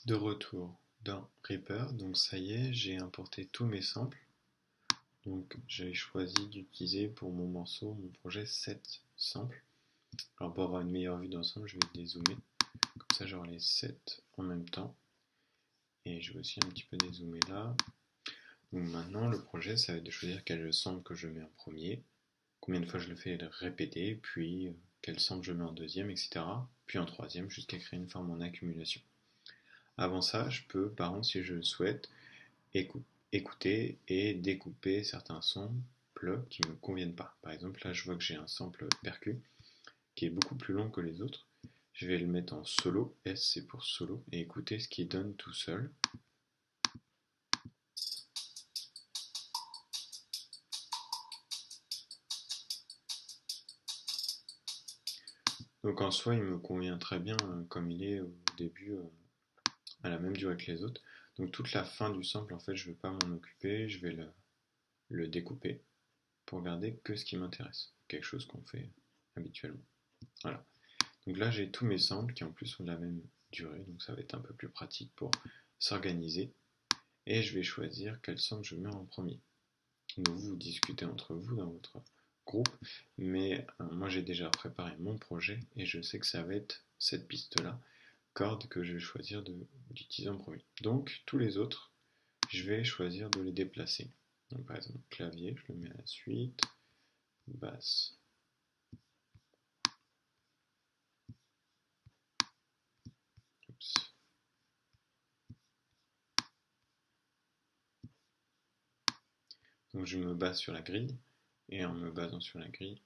De retour dans Reaper, donc ça y est, j'ai importé tous mes samples. Donc j'ai choisi d'utiliser pour mon morceau, mon projet, 7 samples. Alors pour avoir une meilleure vue d'ensemble, je vais dézoomer. Comme ça j'aurai les 7 en même temps. Et je vais aussi un petit peu dézoomer là. Donc maintenant le projet, ça va être de choisir quel sample que je mets en premier, combien de fois je le fais répéter, puis quel sample je mets en deuxième, etc. Puis en troisième, jusqu'à créer une forme en accumulation. Avant ça, je peux, par contre, si je le souhaite, écouter et découper certains samples qui ne me conviennent pas. Par exemple, là, je vois que j'ai un sample percu qui est beaucoup plus long que les autres. Je vais le mettre en solo, S c'est pour solo, et écouter ce qu'il donne tout seul. Donc en soi, il me convient très bien comme il est au début, à la même durée que les autres. Donc toute la fin du sample, en fait, je ne vais pas m'en occuper, je vais le découper pour garder que ce qui m'intéresse. Quelque chose qu'on fait habituellement. Voilà. Donc là, j'ai tous mes samples qui en plus ont la même durée, donc ça va être un peu plus pratique pour s'organiser. Et je vais choisir quel sample je mets en premier. Donc vous discutez entre vous dans votre groupe, mais moi j'ai déjà préparé mon projet et je sais que ça va être cette piste-là, corde, que je vais choisir d'utiliser en premier. Donc tous les autres, je vais choisir de les déplacer. Donc par exemple, clavier, je le mets à la suite, basse. Oups. Donc je me base sur la grille, et en me basant sur la grille,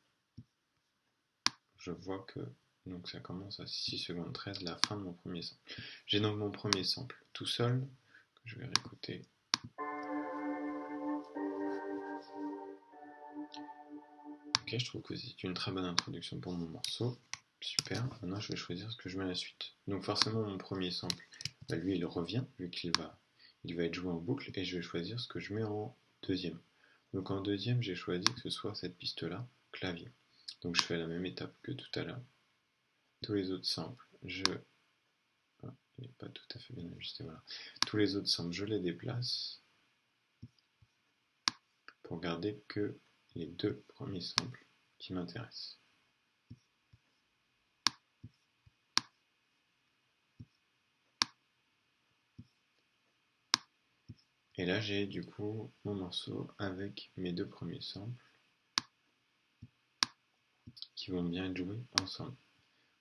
je vois que donc ça commence à 6 secondes 13, la fin de mon premier sample. J'ai donc mon premier sample tout seul, que je vais réécouter. Ok, je trouve que c'est une très bonne introduction pour mon morceau. Super, maintenant je vais choisir ce que je mets à la suite. Donc forcément mon premier sample, bah lui il revient, vu il va être joué en boucle, et je vais choisir ce que je mets en deuxième. Donc en deuxième, j'ai choisi que ce soit cette piste-là, clavier. Donc je fais la même étape que tout à l'heure. Tous les autres samples, il n'est pas tout à fait bien ajusté, voilà. Tous les autres samples, je les déplace pour garder que les deux premiers samples qui m'intéressent. Et là, j'ai du coup mon morceau avec mes deux premiers samples qui vont bien être joués ensemble.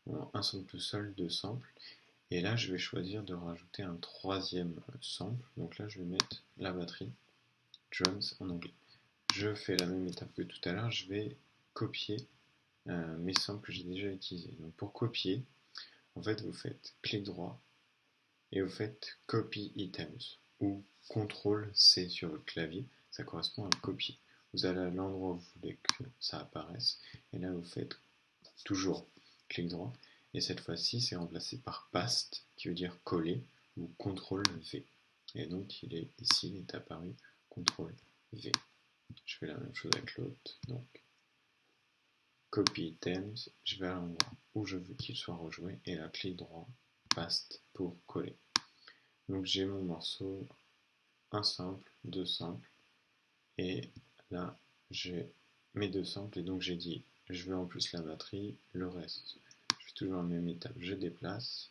Bon, un sample tout seul, deux samples. Et là, je vais choisir de rajouter un troisième sample. Donc là, je vais mettre la batterie, drums en anglais. Je fais la même étape que tout à l'heure. Je vais copier mes samples que j'ai déjà utilisés. Donc pour copier, en fait, vous faites clic droit et vous faites Copy Items ou CTRL-C sur votre clavier. Ça correspond à copier. Vous allez à l'endroit où vous voulez que ça apparaisse et là, vous faites toujours clic droit. Et cette fois-ci, c'est remplacé par Paste, qui veut dire coller, ou CTRL-V. Et donc, il est ici, il est apparu CTRL-V. Je fais la même chose avec l'autre. Donc, Copy Items, je vais à l'endroit où je veux qu'il soit rejoué, et là, clic droit, Paste pour coller. Donc, j'ai mon morceau, un sample, deux samples, et là, j'ai mes deux samples, et donc j'ai dit, je veux en plus la batterie, le reste. Je fais toujours la même étape, je déplace.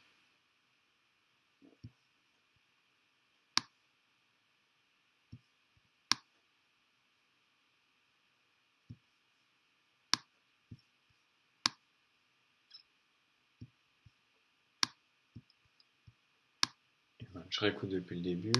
Et voilà, je réécoute depuis le début.